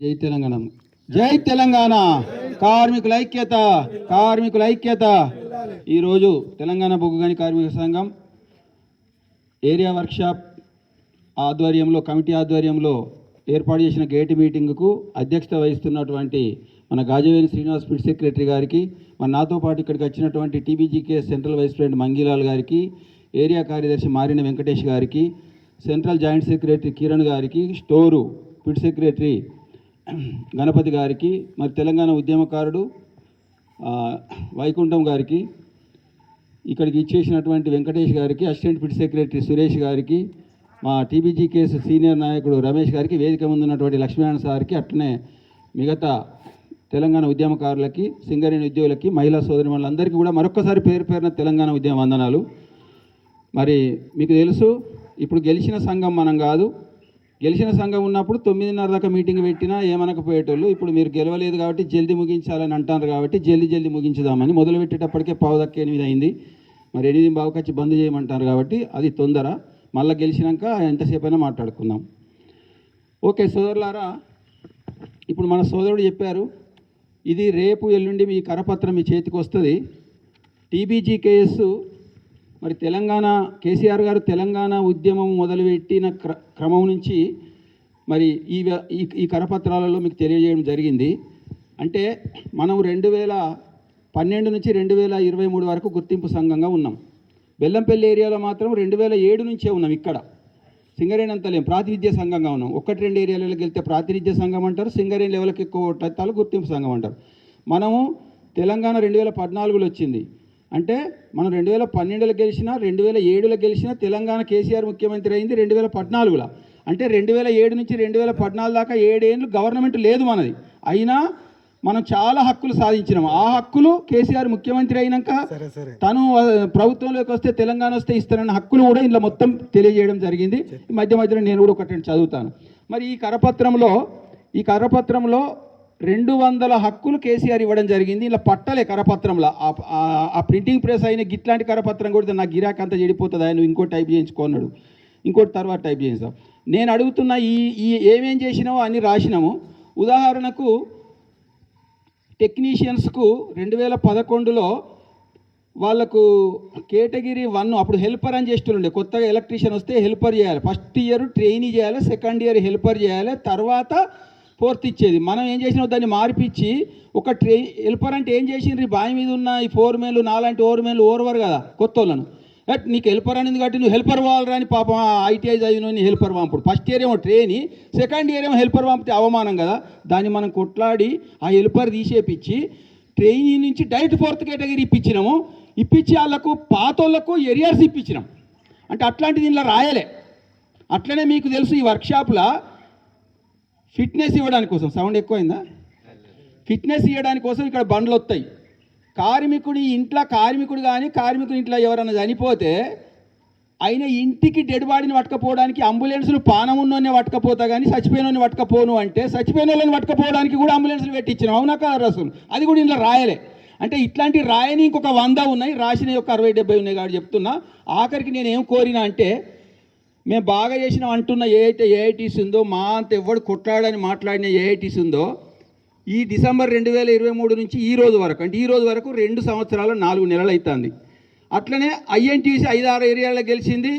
జై తెలంగాణ, జై తెలంగాణ. కార్మికుల ఐక్యత, కార్మికుల ఐక్యత. ఈరోజు తెలంగాణ బొగ్గుగని కార్మిక సంఘం ఏరియా వర్క్షాప్ ఆధ్వర్యంలో, కమిటీ ఆధ్వర్యంలో ఏర్పాటు చేసిన గేట్ మీటింగ్కు అధ్యక్షత వహిస్తున్నటువంటి మన గాజవేని శ్రీనివాస్ పిట్ సెక్రటరీ గారికి, మన నాతో పాటు ఇక్కడికి వచ్చినటువంటి TBGK central vice president Mangilal గారికి, ఏరియా కార్యదర్శి మారిన వెంకటేష్ గారికి, సెంట్రల్ జాయింట్ సెక్రటరీ కిరణ్ గారికి, స్టోరు పిట్ సెక్రటరీ గణపతి గారికి, మరి తెలంగాణ ఉద్యమకారుడు వైకుంఠం గారికి, ఇక్కడికి ఇచ్చేసినటువంటి వెంకటేష్ గారికి, అసిస్టెంట్ పిట్ సెక్రటరీ సురేష్ గారికి, మా టీబీజీ కేసు సీనియర్ నాయకుడు రమేష్ గారికి, వేదిక ముందు ఉన్నటువంటి లక్ష్మీనారాయణ సార్కి, అట్లనే మిగతా తెలంగాణ ఉద్యమకారులకి, సింగరేణి ఉద్యోగులకి, మహిళా సోదరి వాళ్ళందరికీ కూడా మరొక్కసారి పేరు పేరున తెలంగాణ ఉద్యమ వందనాలు. మరి మీకు తెలుసు, ఇప్పుడు గెలిచిన సంఘం మనం కాదు. గెలిచిన సంఘం ఉన్నప్పుడు 9:30 దాకా మీటింగ్ పెట్టినా ఏమనకపోయేటోళ్ళు. ఇప్పుడు మీరు గెలవలేదు కాబట్టి జల్దీ ముగించాలని అంటారు కాబట్టి జల్దీ ముగించుదామని మొదలు పెట్టేటప్పటికే 7:08 అయింది. మరి 8:15 వచ్చి బంద్ చేయమంటారు కాబట్టి అది తొందర. మళ్ళీ గెలిచినాక ఎంతసేపు అయినా మాట్లాడుకుందాం. ఓకే సోదరులారా, ఇప్పుడు మన సోదరుడు చెప్పారు, ఇది రేపు ఎల్లుండి మీ కరపత్రం మీ చేతికి వస్తుంది. టీబీజీ కేసు మరి తెలంగాణ కేసీఆర్ గారు తెలంగాణ ఉద్యమం మొదలుపెట్టిన క్రమం నుంచి మరి ఈ కరపత్రాలలో మీకు తెలియజేయడం జరిగింది. అంటే మనం 2012 నుంచి 2023 వరకు గుర్తింపు సంఘంగా ఉన్నాం. బెల్లంపల్లి ఏరియాలో మాత్రం 2007 నుంచే ఉన్నాం. ఇక్కడ సింగరేణి అంతా లేం, ప్రాతినిధ్య సంఘంగా ఉన్నాం. 1-2 ఏరియాలకు వెళ్తే ప్రాతినిధ్య సంఘం అంటారు, సింగరేణి లెవెల్కి ఎక్కువ ఓట్ల గుర్తింపు సంఘం అంటారు. మనము తెలంగాణ 2014లో వచ్చింది. అంటే మనం 2012లో గెలిచినా, 2007లో గెలిచినా, తెలంగాణ కేసీఆర్ ముఖ్యమంత్రి అయింది 2014లో. అంటే 2007 నుంచి 2014 దాకా 7 ఏళ్ళు గవర్నమెంట్ లేదు మనది. అయినా మనం చాలా హక్కులు సాధించినాం. ఆ హక్కులు కేసీఆర్ ముఖ్యమంత్రి అయినాక తను ప్రభుత్వంలోకి వస్తే, తెలంగాణ వస్తే ఇస్తానన్న హక్కులు కూడా ఇందులో మొత్తం తెలియజేయడం జరిగింది. మధ్యలో నేను కూడా ఒకటి చదువుతాను. మరి ఈ కరపత్రంలో 200 హక్కులు కేసీఆర్ ఇవ్వడం జరిగింది. ఇలా పట్టలే కరపత్రంలో. ఆ ప్రింటింగ్ ప్రెస్ అయిన గిట్లాంటి కరపత్రం కూడా నా గిరాక్ అంతా చెడిపోతుంది, ఆయన ఇంకో టైప్ చేయించుకున్నాడు, ఇంకోటి తర్వాత టైప్ చేయించాం. నేను అడుగుతున్న ఈ ఏమేం చేసినామో అన్ని రాసినాము. ఉదాహరణకు టెక్నీషియన్స్కు 2011లో వాళ్ళకు కేటగిరీ 1 అప్పుడు హెల్పర్ అని చేస్తుండే. కొత్తగా ఎలక్ట్రీషియన్ వస్తే హెల్పర్ చేయాలి. ఫస్ట్ ఇయర్ ట్రైనీ చేయాలి, సెకండ్ ఇయర్ హెల్పర్ చేయాలి, తర్వాత 4th ఇచ్చేది. మనం ఏం చేసినాం, దాన్ని మార్పిచ్చి ఒక హెల్పర్ అంటే ఏం చేసిండ్రు, బావి మీద ఉన్న ఈ 4 మేన్లు నాలాంటి ఓర్వరు కదా కొత్త వాళ్ళను. నీకు హెల్పర్ అనేది కాబట్టి నువ్వు హెల్పర్ వాళ్ళరా అని పాపం ఐటీఐ చదివిన హెల్పర్ పంపుడు. ఫస్ట్ ఇయర్ ఏమో ట్రైనీ, సెకండ్ ఇయర్ ఏమో హెల్పర్ పంపితే అవమానం కదా. దాన్ని మనం కొట్లాడి ఆ హెల్పర్ తీసేపించి ట్రైనీ నుంచి డైరెక్ట్ 4th కేటగిరీ ఇప్పించినాము. ఇప్పించి వాళ్ళకు పాతోళ్లకు ఎరియర్స్ ఇప్పించినాం. అంటే అట్లాంటిది దీనిలో రాయలే. అట్లనే మీకు తెలుసు, ఈ వర్క్షాప్లో ఫిట్నెస్ ఇవ్వడానికి కోసం, సౌండ్ ఎక్కువైందా, ఫిట్నెస్ ఇవ్వడానికి కోసం ఇక్కడ బండ్లు వస్తాయి. కార్మికుడు కానీ కార్మికుడి ఇంట్లో ఎవరైనా చనిపోతే ఆయన ఇంటికి డెడ్ బాడీని పట్టుకపోవడానికి అంబులెన్సులు పానం ఉన్నోనే పట్టుకపోతా కానీ చచ్చిపోయినోని పట్టుకపోను అంటే, చచ్చిపోయిన వాళ్ళని పట్టుకపోవడానికి కూడా అంబులెన్సులు పెట్టించినాం. అవునా కదా రసూలు? అది కూడా ఇంట్లో రాయలే. అంటే ఇట్లాంటి రాయని ఇంకొక 100 ఉన్నాయి, రాసిన యొక్క 60-70 ఉన్నాయి కాబట్టి చెప్తున్నా. ఆఖరికి నేను ఏం కోరినా అంటే, మేము బాగా చేసినాం అంటున్న ఏఐతే ఏఐటీసీ ఉందో, మా అంత ఎవడు కొట్లాడని మాట్లాడిన ఏఐటీసీ ఉందో, ఈ డిసెంబర్ 2023 నుంచి ఈ రోజు వరకు, అంటే ఈ రోజు వరకు 2 సంవత్సరాలు 4 నెలలు అవుతుంది. అట్లనే ఐఎన్టీసీ 5-6 ఏరియాలో గెలిచింది,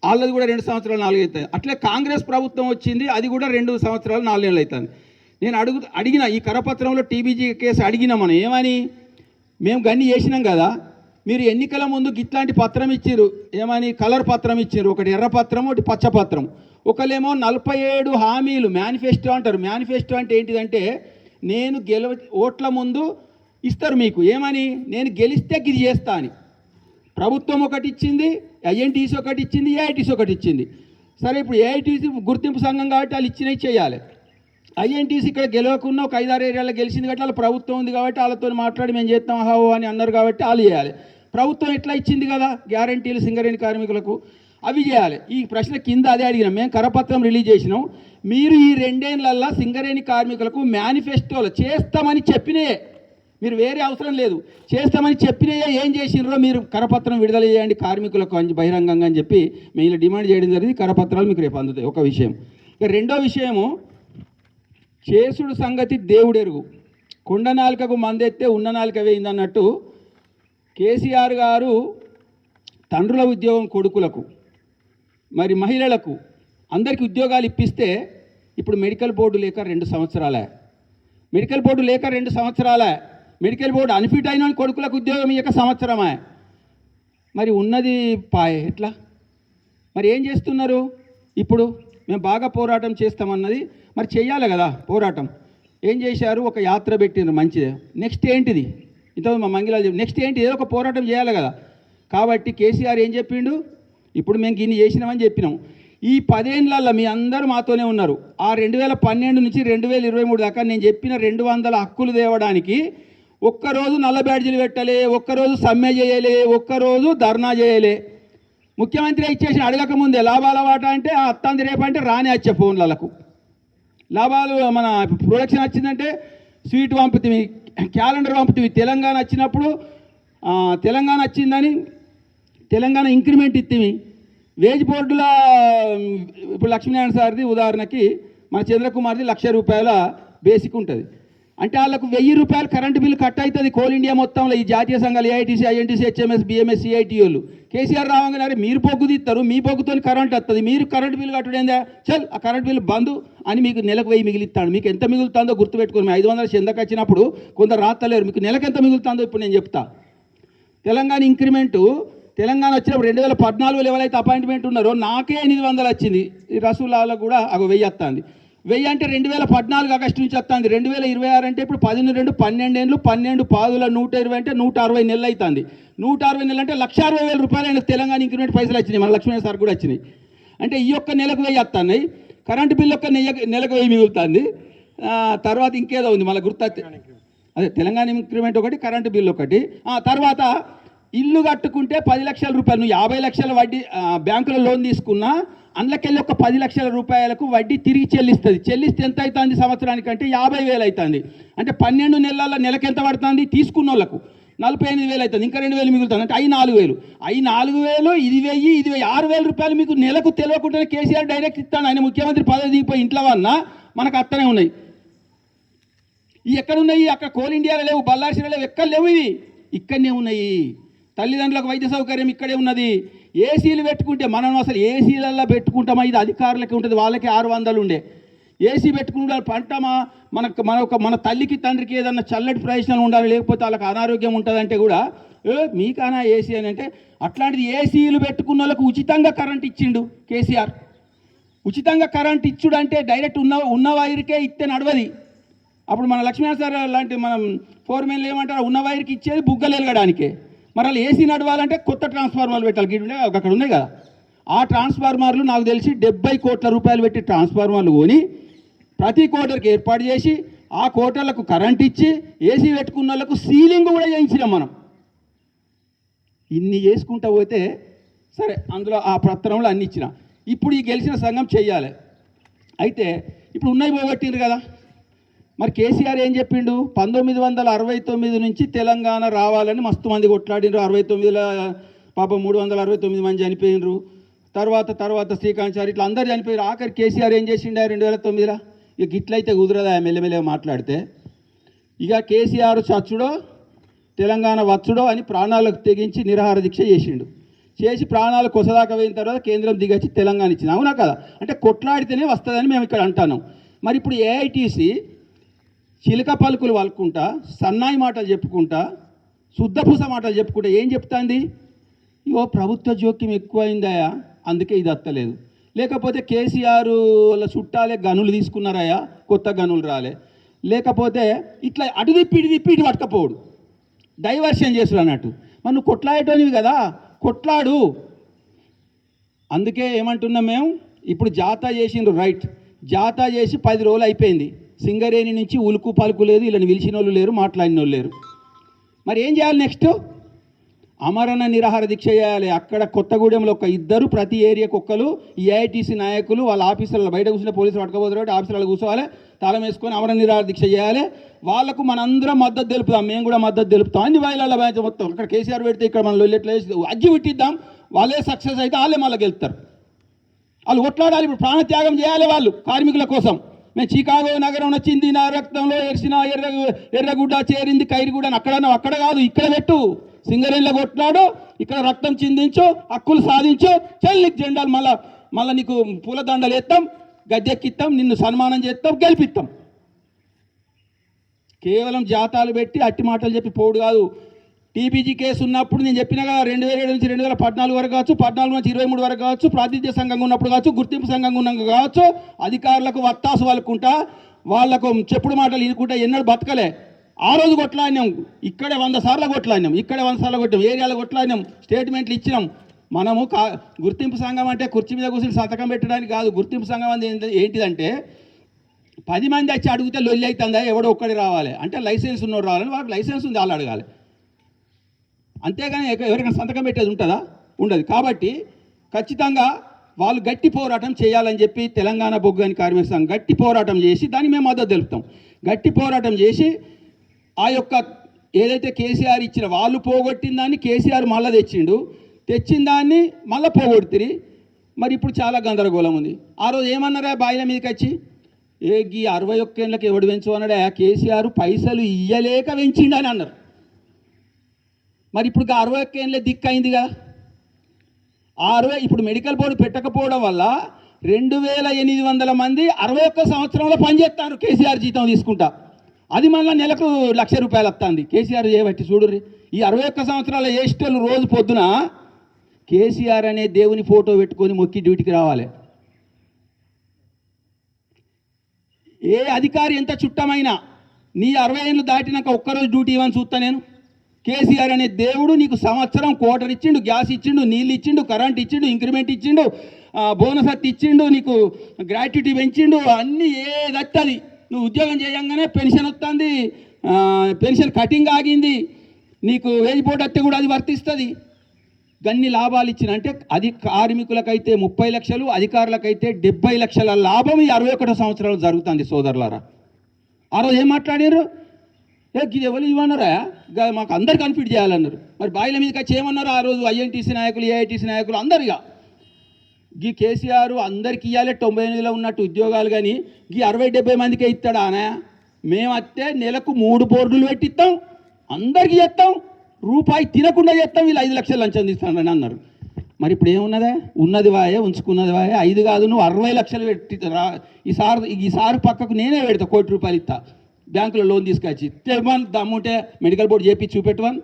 వాళ్ళది కూడా 2 సంవత్సరాలు 4 అవుతుంది. అట్లే కాంగ్రెస్ ప్రభుత్వం వచ్చింది, అది కూడా 2 సంవత్సరాలు 4 నెలలు అవుతుంది. నేను అడిగిన ఈ కరపత్రంలో టీబీజీ కేసు అడిగినా, మనం ఏమని, మేము గన్ని చేసినాం కదా, మీరు ఎన్నికల ముందు ఇట్లాంటి పత్రం ఇచ్చారు, ఏమని కలర్ పత్రం ఇచ్చారు, ఒకటి ఎర్ర పత్రం, ఒకటి పచ్చ పత్రం. ఒకలేమో 47 హామీలు మేనిఫెస్టో అంటారు. మేనిఫెస్టో అంటే ఏంటిదంటే, నేను ఓట్ల ముందు ఇస్తారు మీకు, ఏమని, నేను గెలిస్తే ఇది చేస్తా అని. ప్రభుత్వం ఒకటి ఇచ్చింది, ఐఎన్టీసీ ఒకటి ఇచ్చింది, ఏఐటీసీ ఒకటి ఇచ్చింది. సరే, ఇప్పుడు ఏఐటీసీ గుర్తింపు సంఘం కాబట్టి వాళ్ళు ఇచ్చినవి చేయాలి. ఐఎన్టీసీ ఇక్కడ గెలవకుండా ఒక 5-6 ఏరియాలో గెలిచింది కాబట్టి వాళ్ళ ప్రభుత్వం ఉంది కాబట్టి వాళ్ళతో మాట్లాడి మేము చేస్తాం హావో అని అన్నారు కాబట్టి వాళ్ళు చేయాలి. ప్రభుత్వం ఎట్లా ఇచ్చింది కదా గ్యారంటీలు సింగరేణి కార్మికులకు, అవి చేయాలి. ఈ ప్రశ్న కింద అదే అడిగినాం. మేము కరపత్రం రిలీజ్ చేసినాం, మీరు ఈ 2 ఏళ్లల్లో సింగరేణి కార్మికులకు మేనిఫెస్టోలు చేస్తామని చెప్పినాయే, మీరు వేరే అవసరం లేదు, చేస్తామని చెప్పినాయే ఏం చేసినారో మీరు కరపత్రం విడుదల చేయండి కార్మికులకు అని బహిరంగంగా అని చెప్పి మేము ఇలా డిమాండ్ చేయడం జరిగింది. కరపత్రాలు మీకు రేపు అందుతాయి. ఒక విషయం. రెండో విషయము, చేసుడు సంగతి దేవుడెరుగు. కొండ నాలుకకు మందెత్తే ఉన్న నాలుక వేయింది అన్నట్టు కేసీఆర్ గారు తండ్రుల ఉద్యోగం కొడుకులకు, మరి మహిళలకు అందరికీ ఉద్యోగాలు ఇప్పిస్తే ఇప్పుడు మెడికల్ బోర్డు లేక 2 సంవత్సరాలే. మెడికల్ బోర్డు లేక 2 సంవత్సరాలే. మెడికల్ బోర్డు అన్ఫిట్ అయిన కొడుకులకు ఉద్యోగం ఇక సంవత్సరమే. మరి ఉన్నది పాయే ఎట్లా? మరి ఏం చేస్తున్నారు? ఇప్పుడు మేము బాగా పోరాటం చేస్తామన్నది మరి చెయ్యాలి కదా పోరాటం. ఏం చేశారు? ఒక యాత్ర పెట్టినారు, మంచిదే. నెక్స్ట్ ఏంటిది? ఇంతకుముందు మా మంగిలాలు నెక్స్ట్ ఏంటి? ఏదో ఒక పోరాటం చేయాలి కదా. కాబట్టి కేసీఆర్ ఏం చెప్పిండు? ఇప్పుడు మేము ఇన్ని చేసినామని చెప్పినాం. ఈ 10 ఏళ్ళల్లో మీ అందరూ మాతోనే ఉన్నారు. ఆ 2012 నుంచి 2023 దాకా నేను చెప్పిన 200 హక్కులు తేవడానికి ఒక్కరోజు నల్ల బ్యాడ్జీలు పెట్టలే, ఒక్కరోజు సమ్మె చేయలే, ఒక్కరోజు ధర్నా చేయలే. ముఖ్యమంత్రి ఇచ్చేసి అడగకముందే లాభాల వాటా అంటే ఆ అత్తంది రేపంటే రాని వచ్చే ఫోన్లకు లాభాలు. మన ప్రొడక్షన్ వచ్చిందంటే స్వీట్ పంపుతుంది, క్యాలెండర్ పంపుతుంది. తెలంగాణ వచ్చినప్పుడు తెలంగాణ వచ్చిందని తెలంగాణ ఇంక్రిమెంట్ ఇస్తుంది. వేజ్ బోర్డుల ఇప్పుడు లక్ష్మీనారాయణ సార్ది ఉదాహరణకి మన చంద్రకుమార్ది ₹1,00,000 బేసిక్ ఉంటుంది. అంటే వాళ్ళకు ₹1,000 కరెంటు బిల్లు కట్ అవుతుంది కోల్ ఇండియా మొత్తంలో. ఈ జాతీయ సంఘాలు AITC, INTUC, HMS, BMS, CIT వాళ్ళు కేసీఆర్ రావంగానే మీరు బొగ్గు తీస్తారు, మీ బొగ్గుతో కరెంట్ వస్తుంది, మీరు కరెంటు బిల్లు కట్టుడేందా, చల్ ఆ కరెంటు బిల్లు బంద్ అని మీకు నెలకు 1000 మిగిలిస్తాడు. మీకు ఎంత మిగులుతుందో గుర్తుపెట్టుకోండి. 500 చెందకు వచ్చినప్పుడు కొందరు రాస్తలేరు, మీకు నెలకు ఎంత మిగులుతుందో ఇప్పుడు నేను చెప్తా. తెలంగాణ ఇంక్రిమెంటు తెలంగాణ వచ్చినప్పుడు 2014 లెవెల్ అయితే అపాయింట్మెంట్ ఉన్నారో నాకే 800 వచ్చింది. ఈ రసూలాలకు కూడా 1000 వస్తుంది. 1000 అంటే 2014 ఆగస్టు నుంచి వస్తుంది. 2026 అంటే ఇప్పుడు 12 ఏళ్ళు 12 పాదుల 120 అంటే 160 నెలలు అవుతుంది. 160 నెలలు అంటే ₹1,60,000 తెలంగాణ ఇంక్రిమెంట్ పైసలు వచ్చినాయి. మన లక్ష్మీ సార్ కూడా వచ్చినాయి. అంటే ఈ ఒక్క నెలకు 1000 వస్తున్నాయి. కరెంటు బిల్లు ఒక్క నెలకు 1000 మిగులుతుంది. తర్వాత ఇంకేదో ఉంది మళ్ళీ గుర్తు, అదే తెలంగాణ ఇంక్రిమెంట్ ఒకటి, కరెంటు బిల్లు ఒకటి. తర్వాత ఇల్లు కట్టుకుంటే 10 లక్షల రూపాయలు, నువ్వు 50 లక్షల వడ్డీ బ్యాంకులో లోన్ తీసుకున్నా అందులోకెళ్ళి ఒక 10 లక్షల రూపాయలకు వడ్డీ తిరిగి చెల్లిస్తుంది. చెల్లిస్తే ఎంత అవుతుంది సంవత్సరానికి అంటే 50,000 అవుతుంది. అంటే 12 నెలల నెలకు ఎంత పడుతుంది? తీసుకున్న వాళ్ళకు 48,000 అవుతుంది. ఇంకా 2,000 మిగులుతుంది. అంటే 4,000 ఇది 1000 ఇది 6,000 రూపాయలు మీకు నెలకు తెలియకుండానే కేసీఆర్ డైరెక్ట్ ఇస్తాను. ఆయన ముఖ్యమంత్రి పదవి దిగిపోయి ఇంట్లో వన్నా మనకు అత్తనే ఉన్నాయి. ఇవి ఎక్కడున్నాయి? అక్కడ కోల్ ఇండియాలో లేవు, బల్లార్సిలో లేవు, ఎక్కడ లేవు. ఇవి ఇక్కడనే ఉన్నాయి. తల్లిదండ్రులకు వైద్య సౌకర్యం ఇక్కడే ఉన్నది. ఏసీలు పెట్టుకుంటే మనం అసలు ఏసీలల్లో పెట్టుకుంటామా? ఇది అధికారులకి ఉంటుంది, వాళ్ళకి 600 ఉండే ఏసీ పెట్టుకుంటే పంటమా? మన తల్లికి తండ్రికి ఏదన్నా చల్లటి ప్రయోజనం ఉండాలి, లేకపోతే వాళ్ళకి అనారోగ్యం ఉంటుందంటే కూడా మీకన్నా ఏసీ అని అంటే అట్లాంటిది ఏసీలు పెట్టుకున్న వాళ్ళకు ఉచితంగా కరెంట్ ఇచ్చిండు కేసీఆర్. ఉచితంగా కరెంట్ ఇచ్చుడు అంటే డైరెక్ట్ ఉన్న వైరుకే ఇస్తే నడవది. అప్పుడు మన లక్ష్మీనారాయణ సార్ లాంటి మనం ఫోర్మెన్లు ఏమంటారు, ఉన్న వైర్కి ఇచ్చేది బుగ్గలు వెలగడానికే. మరి వాళ్ళు ఏసీ నడవాలంటే కొత్త ట్రాన్స్ఫార్మర్లు పెట్టాలి. అక్కడ ఉన్నాయి కదా ఆ ట్రాన్స్ఫార్మర్లు, నాకు తెలిసి 70 కోట్ల రూపాయలు పెట్టి ట్రాన్స్ఫార్మర్లు కొని ప్రతి కోటర్కి ఏర్పాటు చేసి ఆ కోటర్లకు కరెంట్ ఇచ్చి ఏసీ పెట్టుకున్న వాళ్ళకు సీలింగ్ కూడా చేయించినాం మనం. ఇన్ని చేసుకుంటూ పోతే సరే అందులో ఆ పత్రంలో అన్ని ఇచ్చిన. ఇప్పుడు ఈ గెలిచిన సంఘం చెయ్యాలి. అయితే ఇప్పుడు ఉన్నాయి పోగొట్టిండ్రు కదా. మరి కేసీఆర్ ఏం చెప్పిండు? 1969 నుంచి తెలంగాణ రావాలని మస్తు మంది కొట్లాడినరు. 69లో పాపం 369 మంది చనిపోయినరు. తర్వాత శ్రీకాంత్ ఇట్లా అందరు చనిపోయారు. ఆఖరి కేసీఆర్ ఏం చేసిండు 2009లో? ఇక ఇట్లయితే కుదరదా మెల్లమెల్లగా మాట్లాడితే. ఇక కేసీఆర్ చచ్చుడో తెలంగాణ వచ్చుడో అని ప్రాణాలకు తెగించి నిరాహార దీక్ష చేసి ప్రాణాలు కొసదాకా పోయిన తర్వాత కేంద్రం దిగచ్చి తెలంగాణ ఇచ్చింది. అవునా కదా? అంటే కొట్లాడితేనే వస్తుందని మేము ఇక్కడ అంటాను. మరి ఇప్పుడు ఏఐటీసీ చిలక పలుకులు వలుకుంటా, సన్నాయి మాటలు చెప్పుకుంటా, శుద్ధపూస మాటలు చెప్పుకుంటా ఏం చెప్తాంది? ఇగో ప్రభుత్వ జోక్యం ఎక్కువైందాయా, అందుకే ఇది అత్తలేదు. లేకపోతే కేసీఆర్ వాళ్ళ చుట్టాలే గనులు తీసుకున్నారాయా, కొత్త గనులు రాలే. లేకపోతే ఇట్లా అటు తిప్పి ఇటు పట్టకపోడు, డైవర్షన్ చేసుడు అన్నట్టు. మరి నువ్వు కొట్లాడేటోనివి కదా, కొట్లాడు. అందుకే ఏమంటున్నాం మేము, ఇప్పుడు జాతా చేసిండ్రు రైట్. జాతా చేసి 10 రోజులు అయిపోయింది. సింగరేణి నుంచి ఉలుకు పలుకు లేదు, ఇలా పిలిచిన వాళ్ళు లేరు, మాట్లాడిన వాళ్ళు లేరు. మరి ఏం చేయాలి నెక్స్ట్? అమరణ నిరాహార దీక్ష చేయాలి. అక్కడ కొత్తగూడెంలో ఒక 2 ప్రతి ఏరియాకు ఒక్కరు ఏఐటీసీ నాయకులు వాళ్ళ ఆఫీసులలో బయట కూర్చుంటే పోలీసులు పట్టుకోబోతున్నారు, ఆఫీసులలో కూర్చోవాలి, తాళం వేసుకొని అమరణ నిరాహార దీక్ష చేయాలి. వాళ్ళకు మనందరం మద్దతు తెలుపుతాం, మేము కూడా మద్దతు తెలుపుతాం. అన్ని వాయిలాల బ్యాచ్ మొత్తం అక్కడ కేసీఆర్ పెడితే ఇక్కడ మనం ఎట్లా అజ్జి పెట్టిద్దాం. వాళ్ళే సక్సెస్ అయితే వాళ్ళే మళ్ళీ గెలుస్తారు. వాళ్ళు కొట్లాడాలి. ఇప్పుడు ప్రాణత్యాగం చేయాలి వాళ్ళు కార్మికుల కోసం. మేము చికాగో నగరం వచ్చింది నా రక్తంలో ఎరిసిన ఎర్రగుడ్డ చేరింది ఖైరుగుడ్డ అని అక్కడ కాదు, ఇక్కడ పెట్టు. సింగరేళ్ళ కొట్లాడు, ఇక్కడ రక్తం చిందించు, హక్కులు సాధించు, చెల్లికి జెండాలు మళ్ళీ నీకు పూలదండలు ఎత్తాం, గద్దెక్కిస్తాం, నిన్ను సన్మానం చేస్తాం, గెలిపిస్తాం. కేవలం జాతాలు పెట్టి అట్టి మాటలు చెప్పి పోడు కాదు. టీబీజీ కేసు ఉన్నప్పుడు నేను చెప్పిన కదా, 2007 నుంచి 2014 వరకు కావచ్చు, 14 నుంచి 23 వరకు కావచ్చు, ప్రాతినిధ్య సంఘంగా ఉన్నప్పుడు కావచ్చు, గుర్తింపు సంఘంగా ఉన్నాక కావచ్చు, అధికారులకు వత్తాసు వాళ్ళకుంటా, వాళ్లకు చెప్పుడు మాటలు ఇనుకుంటా ఎన్నడూ బతకలే. ఆ రోజు కొట్లాడినాం, ఇక్కడే 100 సార్లు కొట్లాడినాం, ఇక్కడే 100 సార్లు కొట్టాం, ఏరియాలో కొట్లాడినాం, స్టేట్మెంట్లు ఇచ్చినాం. మనము గుర్తింపు సంఘం అంటే కుర్చీ మీద కూర్చొని సంతకం పెట్టడానికి కాదు. గుర్తింపు సంఘం అంటే ఏంటిదంటే 10 మంది వచ్చి అడిగితే లొల్లి అవుతుందా, ఎవడో ఒక్కడి రావాలి అంటే లైసెన్స్ ఉన్నోడు రావాలని, వాళ్ళకి లైసెన్స్ ఉంది వాళ్ళు అడగాలి. అంతేగాని ఎవరికైనా సంతకం పెట్టేది ఉంటుందా? ఉండదు. కాబట్టి ఖచ్చితంగా వాళ్ళు గట్టి పోరాటం చేయాలని చెప్పి తెలంగాణ బొగ్గు కార్మిక సంఘం గట్టి పోరాటం చేసి దాన్ని మేము మద్దతు తెలుపుతాం. గట్టి పోరాటం చేసి ఆ యొక్క ఏదైతే కేసీఆర్ ఇచ్చిన వాళ్ళు పోగొట్టిన దాన్ని కేసీఆర్ మళ్ళీ తెచ్చిన దాన్ని మళ్ళీ పోగొడుతుంది. మరి ఇప్పుడు చాలా గందరగోళం ఉంది. ఆ రోజు ఏమన్నారా బాయిల మీదకి వచ్చి, ఈ 61 ఏళ్ళకి ఎవడు పెంచు అన్నాడా, కేసీఆర్ పైసలు ఇయ్యలేక పెంచిండని అన్నారు. మరి ఇప్పుడు 61 ఏళ్ళే దిక్కైంది కదా. ఇప్పుడు మెడికల్ బోర్డు పెట్టకపోవడం వల్ల 2800 మంది 61 సంవత్సరంలో పనిచేస్తారు కేసీఆర్ జీతం తీసుకుంటా. అది మళ్ళీ నెలకు ₹1,00,000 వస్తుంది. కేసీఆర్ చేయబట్టి చూడుర్రి, ఈ 61 సంవత్సరాల ఏస్టర్లు రోజు పొద్దున కేసీఆర్ అనే దేవుని ఫోటో పెట్టుకొని మొక్కి డ్యూటీకి రావాలి. ఏ అధికారి ఎంత చుట్టమైనా నీ 60 ఏళ్ళు దాటినాక ఒక్కరోజు డ్యూటీ ఇవ్వని చూస్తా నేను. కేసీఆర్ అనే దేవుడు నీకు సంవత్సరం క్వార్టర్ ఇచ్చిండు, గ్యాస్ ఇచ్చిండు, నీళ్ళు ఇచ్చిండు, కరెంట్ ఇచ్చిండు, ఇంక్రిమెంట్ ఇచ్చిండు, బోనస్ అత్తి ఇచ్చిండు, నీకు గ్రాట్యుటీ పెంచిండు, అన్నీ ఏదత్తది. నువ్వు ఉద్యోగం చేయంగానే పెన్షన్ వస్తుంది, పెన్షన్ కటింగ్ ఆగింది, నీకు వేజ్ బోర్డు అత్తే కూడా అది వర్తిస్తుంది. గన్ని లాభాలు ఇచ్చిన అంటే అది కార్మికులకైతే 30 లక్షలు, అధికారులకైతే 70 లక్షల లాభం ఈ 61 సంవత్సరాలు జరుగుతుంది సోదరులారా. ఆ రోజు ఏం మాట్లాడారు, ఎవరు ఇవ్వన్నారా, మాకు అందరు కన్ఫ్యూజ్ చేయాలన్నారు. మరి బాయిల మీదకి వచ్చి ఏమన్నారు ఆ రోజు ఐఎన్టీసీ నాయకులు, ఏఐటీసీ నాయకులు అందరిగా గీ కేసీఆర్ అందరికి ఇవ్వాలి 98లో ఉన్నట్టు ఉద్యోగాలు, కానీ గీ 60-70 మందికే ఇస్తాడా అనే. మేము వస్తే నెలకు 3 బోర్డులు పెట్టిస్తాం, అందరికీ చేస్తాం, రూపాయి తినకుండా చేస్తాం, వీళ్ళు 5 లక్షలు లంచం తీస్తానని అన్నారు. మరి ఇప్పుడు ఏమున్నదే, ఉన్నది వాయే, ఉంచుకున్నది వాయే. 5 కాదు, నువ్వు 60 లక్షలు పెట్టి ఈసారి పక్కకు నేనే పెడతా, ₹1,00,00,000 ఇస్తా, బ్యాంకులో లోన్ తీసుకొచ్చి తెమ్మని, దమ్ముంటే మెడికల్ బోర్డు చేపి చూపెట్టవని.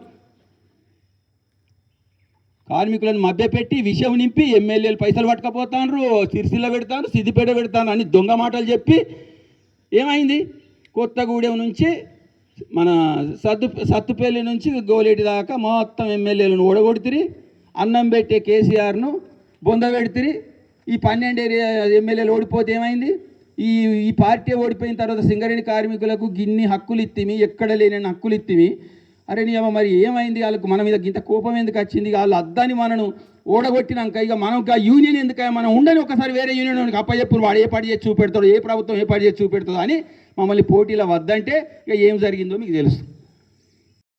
కార్మికులను మభ్యపెట్టి విషయం నింపి ఎమ్మెల్యేలు పైసలు పట్టుకపోతాను, సిరిసిల్ల పెడతాను, సిద్దిపేట పెడతాను అని దొంగ మాటలు చెప్పి ఏమైంది, కొత్తగూడెం నుంచి మన సత్తుపల్లి నుంచి గోలేటి దాకా మొత్తం ఎమ్మెల్యేలను ఓడగొడుతురి. అన్నం పెట్టే కేసీఆర్ను బొంద పెడుతురి. ఈ 12 ఎమ్మెల్యేలు ఓడిపోతే ఏమైంది, ఈ పార్టీ ఓడిపోయిన తర్వాత సింగరేణి కార్మికులకు గిన్ని హక్కులు ఇత్తిమి, ఎక్కడ లేని హక్కులు ఇత్తిమి. అరే నీ మరి ఏమైంది, వాళ్ళకు మన మీద ఇంత కోపం ఎందుకు వచ్చింది, వాళ్ళు అద్దని మనను ఓడగొట్టినాక ఇక మనం యూనియన్ ఎందుకు, మనం ఉండని ఒకసారి వేరే యూనియన్ అప్పచెప్పుడు వాడు ఏ పార్టీ చేసి చూపెడతాడు, ఏ ప్రభుత్వం ఏ పార్టీ చేసి చూపెడుతుందో అని మమ్మల్ని పోటీలో వద్దంటే ఇక ఏం జరిగిందో మీకు తెలుస్తుంది.